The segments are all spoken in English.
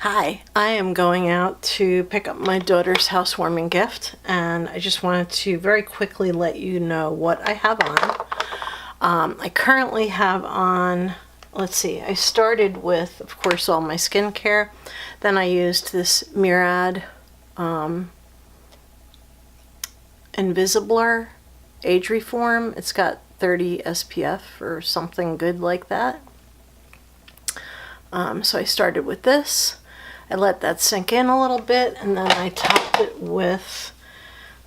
Hi, I am going out to pick up my daughter's housewarming gift, and I just wanted to very quickly let you know what I have on. I currently have on, let's see, I started with, of course, all my skincare. Then I used this Murad Invisibler Age Reform. It's got 30 SPF or something good like that. So I started with this. I let that sink in a little bit, and then I topped it with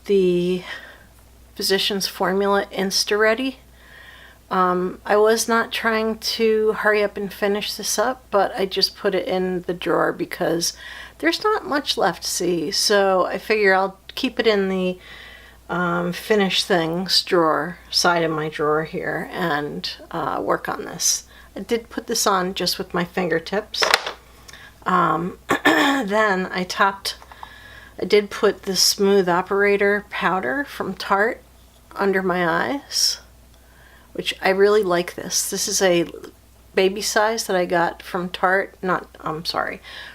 the Physicians Formula Insta-Ready. I was not trying to hurry up and finish this up, but I just put it in the drawer because there's not much left to see. So I figure I'll keep it in the finish things drawer, side of my drawer here, and work on this. I did put this on just with my fingertips. Then I did put the Smooth Operator powder from Tarte under my eyes, which I really like this. This is a baby size that I got from Tarte,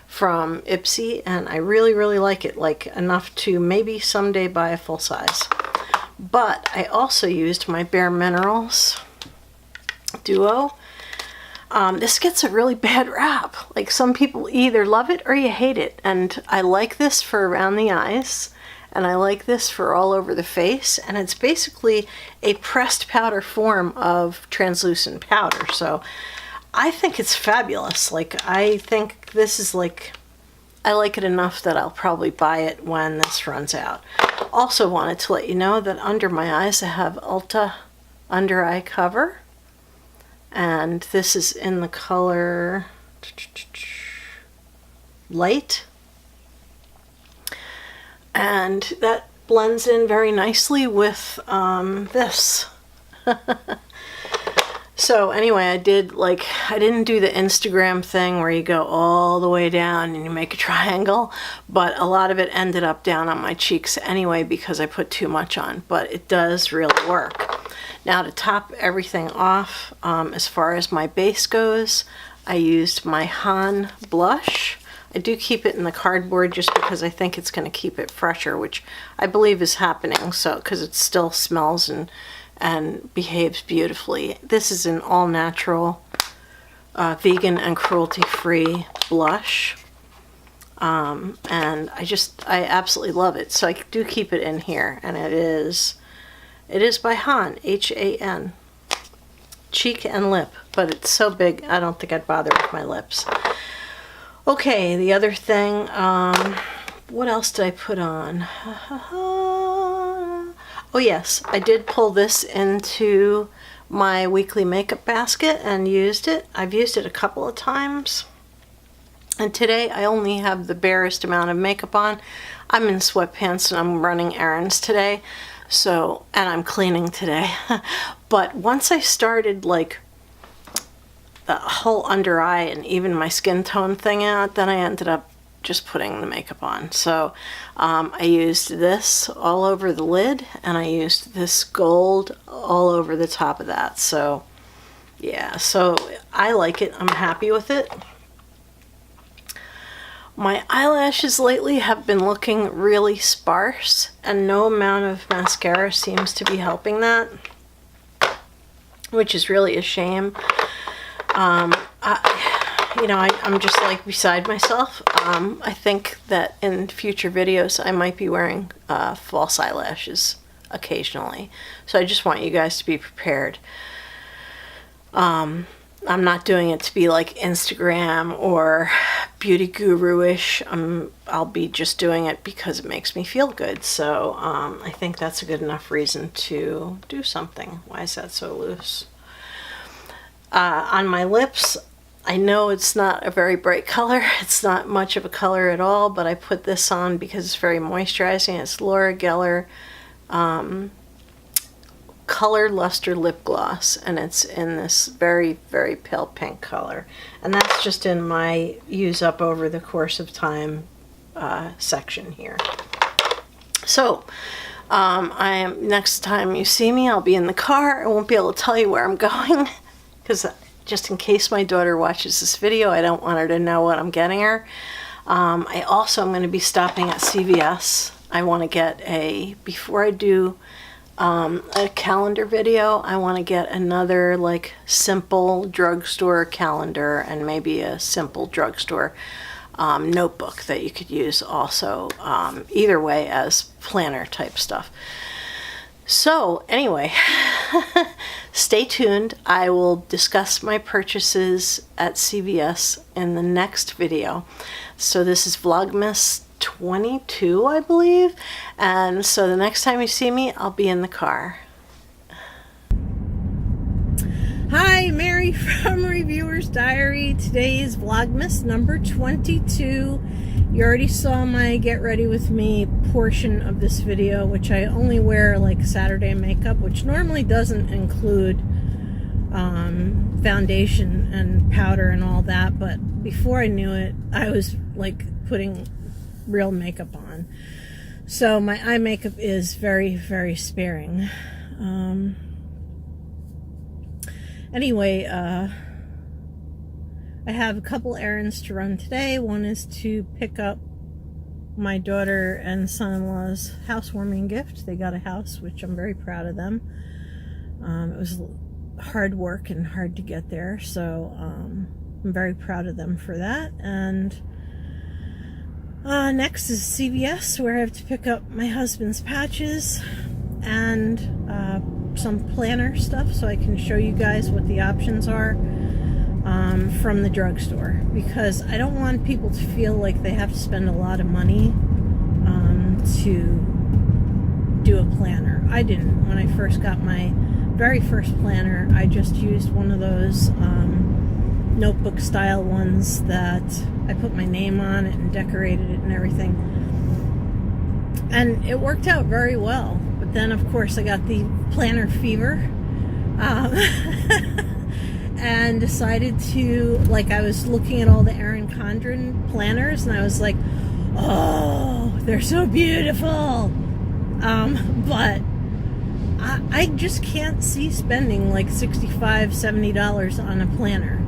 from IPSY, and I really, really like it, like enough to maybe someday buy a full size. But I also used my Bare Minerals Duo. This gets a really bad rap. Like, some people either love it or you hate it. And I like this for around the eyes, and I like this for all over the face. And it's basically a pressed powder form of translucent powder. So I think it's fabulous. Like, I think this is like, I like it enough that I'll probably buy it when this runs out. Also wanted to let you know that under my eyes I have Ulta Under Eye Cover. And this is in the color Light, and that blends in very nicely with this. So anyway, I didn't do the Instagram thing where you go all the way down and you make a triangle, but a lot of it ended up down on my cheeks anyway because I put too much on, but it does really work. Now, to top everything off, as far as my base goes, I used my Han blush. I do keep it in the cardboard just because I think it's going to keep it fresher, which I believe is happening, so because it still smells and behaves beautifully. This is an all-natural, vegan and cruelty-free blush, and I absolutely love it. So I do keep it in here, and it is by Han, H-A-N, cheek and lip, but it's so big I don't think I'd bother with my lips. Okay, the other thing, what else did I put on? Oh yes, I did pull this into my weekly makeup basket and used it. I've used it a couple of times. And today I only have the barest amount of makeup on. I'm in sweatpants and I'm running errands today. So, and I'm cleaning today. But once I started like the whole under eye and even my skin tone thing out, then I ended up just putting the makeup on. So I used this all over the lid, and I used this gold all over the top of that. So yeah, so I like it. I'm happy with it. My eyelashes lately have been looking really sparse, and no amount of mascara seems to be helping that, which is really a shame. I'm just like beside myself. I think that in future videos I might be wearing false eyelashes occasionally, so I just want you guys to be prepared. I'm not doing it to be like Instagram or beauty guru-ish. I'll be just doing it because it makes me feel good. So I think that's a good enough reason to do something. Why is that so loose? On my lips, I know it's not a very bright color. It's not much of a color at all, but I put this on because it's very moisturizing. It's Laura Geller Color Luster Lip Gloss, and it's in this very, very pale pink color. And that's just in my use up over the course of time section here. So next time you see me, I'll be in the car. I won't be able to tell you where I'm going because just in case my daughter watches this video, I don't want her to know what I'm getting her. I also am going to be stopping at CVS. I want to get before I do a calendar video, I want to get another like simple drugstore calendar and maybe a simple drugstore notebook that you could use also, either way as planner type stuff. So anyway, stay tuned. I will discuss my purchases at CVS in the next video. So this is Vlogmas 22, I believe. And so the next time you see me, I'll be in the car. Hi, Mary from Reviewer's Diary. Today is Vlogmas number 22. You already saw my get ready with me portion of this video, which I only wear like Saturday makeup, which normally doesn't include foundation and powder and all that, but before I knew it, I was like putting real makeup on. So my eye makeup is very, very sparing. Anyway, I have a couple errands to run today. One is to pick up my daughter and son-in-law's housewarming gift. They got a house, which I'm very proud of them. It was hard work and hard to get there, so I'm very proud of them for that. And next is CVS, where I have to pick up my husband's patches and some planner stuff so I can show you guys what the options are from the drugstore, because I don't want people to feel like they have to spend a lot of money to do a planner. I didn't. When I first got my very first planner, I just used one of those notebook style ones that I put my name on it and decorated it and everything, and it worked out very well. But then of course I got the planner fever and decided to, like, I was looking at all the Erin Condren planners and I was like, oh, they're so beautiful, but I just can't see spending like $65-70 on a planner.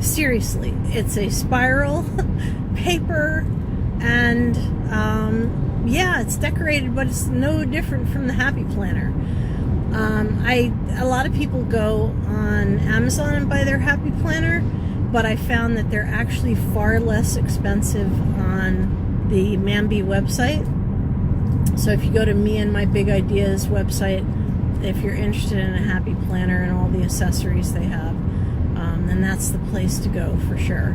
Seriously, it's a spiral paper, and yeah, it's decorated, but it's no different from the Happy Planner. A lot of people go on Amazon and buy their Happy Planner, but I found that they're actually far less expensive on the Mambi website. So if you go to Me and My Big Ideas website, if you're interested in a Happy Planner and all the accessories they have, then that's the place to go for sure.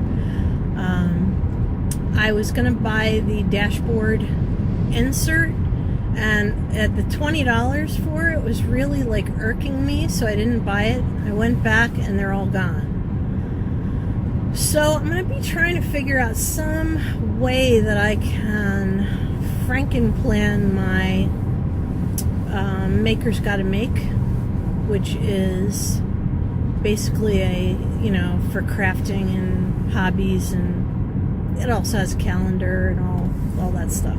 I was going to buy the dashboard insert, and at the $20 for it was really like irking me, so I didn't buy it. I went back and they're all gone. So I'm going to be trying to figure out some way that I can frankenplan my Maker's Gotta Make, which is basically a, you know, for crafting and hobbies, and it also has a calendar and all that stuff.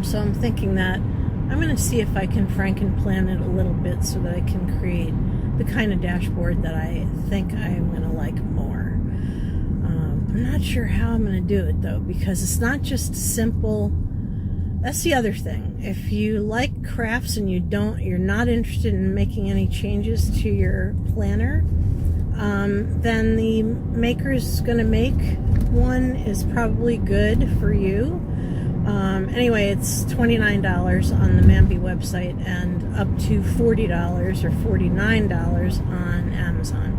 So I'm thinking that I'm going to see if I can frankenplan it a little bit so that I can create the kind of dashboard that I think I'm going to like more. I'm not sure how I'm going to do it though, because it's not just simple. That's the other thing. If you like crafts and you're not interested in making any changes to your planner, then the Maker's Gonna Make one is probably good for you. Anyway, it's $29 on the Mambi website and up to $40 or $49 on Amazon.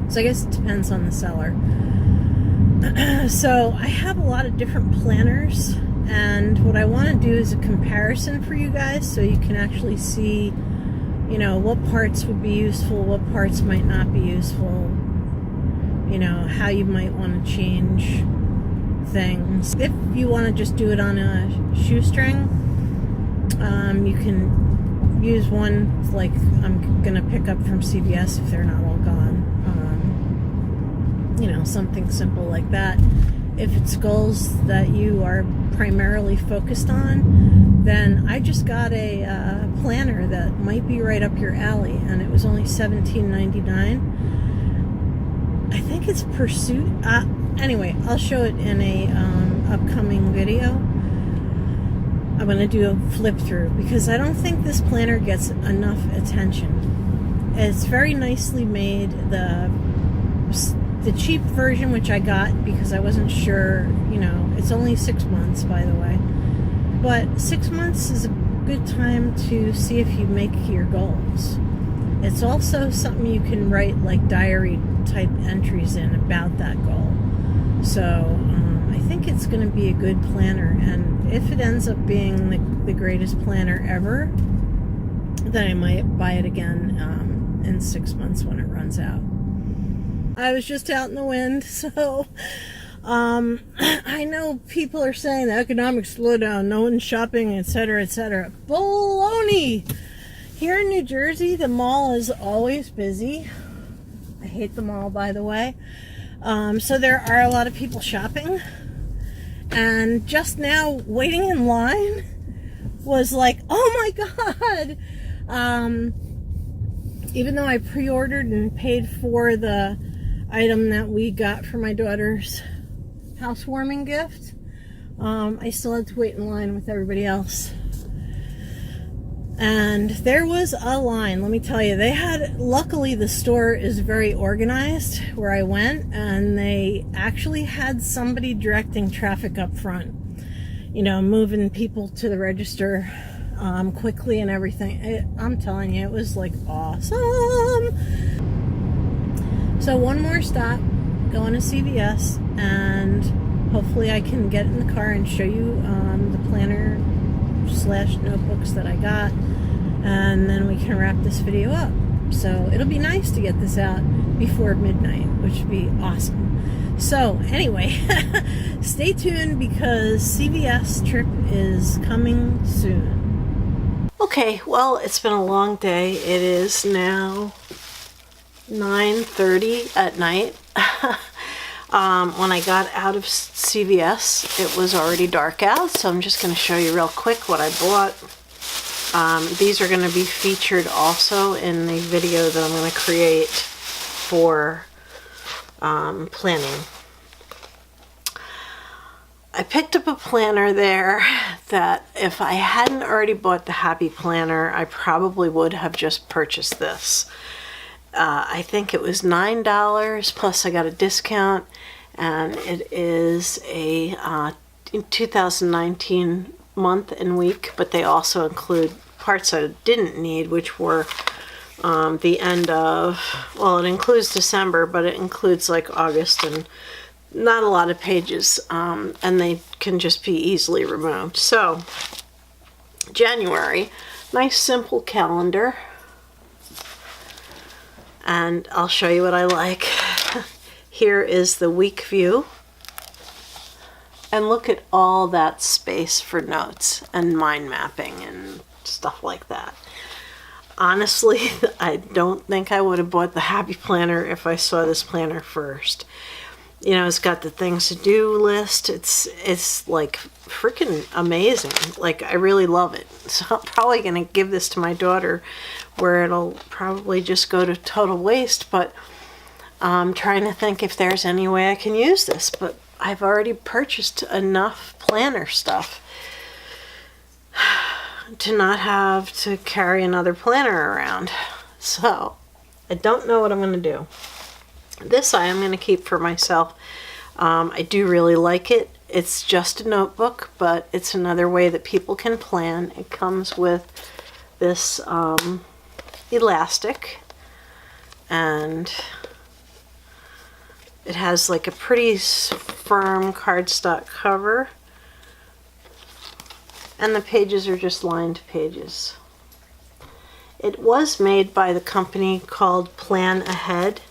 So I guess it depends on the seller. So I have a lot of different planners, and what I want to do is a comparison for you guys so you can actually see, you know, what parts would be useful, what parts might not be useful, you know, how you might want to change things. If you want to just do it on a shoestring, you can use one like I'm gonna pick up from CVS if they're not all gone. You know, something simple like that. If it's goals that you are primarily focused on, then I just got a planner that might be right up your alley, and it was only $17.99. I think it's Pursuit. Anyway, I'll show it in a upcoming video. I'm going to do a flip through because I don't think this planner gets enough attention. It's very nicely made. The cheap version, which I got because I wasn't sure, you know, it's only 6 months, by the way. But 6 months is a good time to see if you make your goals. It's also something you can write like diary type entries in about that goal. So I think it's going to be a good planner, and if it ends up being the greatest planner ever, then I might buy it again in 6 months when it runs out. I was just out in the wind, so I know people are saying the economic slowdown, no one's shopping, etc., etc. Baloney! Here in New Jersey, the mall is always busy. I hate the mall, by the way. So there are a lot of people shopping. And just now, waiting in line was like, oh my God! Even though I pre-ordered and paid for the item that we got for my daughter's housewarming gift, I still had to wait in line with everybody else. And there was a line, let me tell you. Luckily the store is very organized where I went, and they actually had somebody directing traffic up front, you know, moving people to the register quickly and everything. I'm telling you, it was like awesome. So one more stop, going to CVS, and hopefully I can get in the car and show you the planner / notebooks that I got, and then we can wrap this video up. So it'll be nice to get this out before midnight, which would be awesome. So anyway, stay tuned because CVS trip is coming soon. Okay, well, it's been a long day. It is now 9:30 at night. When I got out of CVS, it was already dark out, so I'm just going to show you real quick what I bought. These are going to be featured also in the video that I'm going to create for planning. I picked up a planner there that if I hadn't already bought the Happy Planner, I probably would have just purchased this. I think it was $9 plus I got a discount, and it is a 2019 month and week, but they also include parts I didn't need, which were the end of, well, it includes December, but it includes like August, and not a lot of pages, and they can just be easily removed. So January, nice simple calendar. And I'll show you what I like. Here is the week view. And look at all that space for notes and mind mapping and stuff like that. Honestly, I don't think I would have bought the Happy Planner if I saw this planner first. You know, it's got the things to do list. It's like freaking amazing. Like, I really love it. So I'm probably going to give this to my daughter, where it'll probably just go to total waste, but I'm trying to think if there's any way I can use this, but I've already purchased enough planner stuff to not have to carry another planner around. So I don't know what I'm going to do. This I am going to keep for myself. I do really like it. It's just a notebook, but it's another way that people can plan. It comes with this elastic, and it has like a pretty firm cardstock cover, and the pages are just lined pages. It was made by the company called Plan Ahead,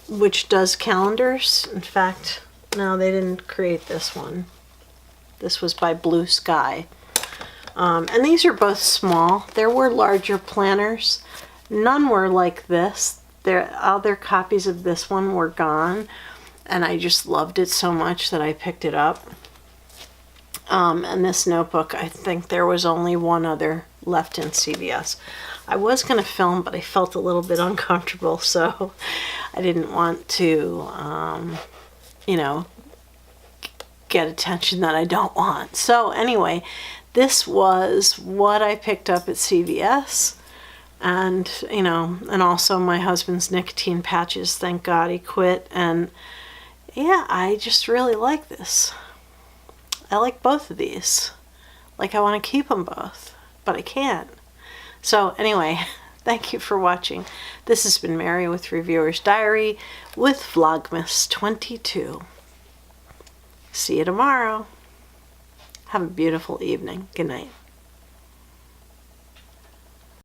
which does calendars. In fact, no, they didn't create this one. This was by Blue Sky. And these are both small. There were larger planners. None were like this. Other copies of this one were gone, and I just loved it so much that I picked it up. And this notebook, I think there was only one other left in CVS. I was going to film, but I felt a little bit uncomfortable, so I didn't want to you know, get attention that I don't want. So anyway, this was what I picked up at CVS. And, you know, and also my husband's nicotine patches. Thank God he quit. And yeah, I just really like this. I like both of these. Like, I want to keep them both, but I can't. So anyway, thank you for watching. This has been Mary with Reviewer's Diary with Vlogmas 22. See you tomorrow. Have a beautiful evening. Good night.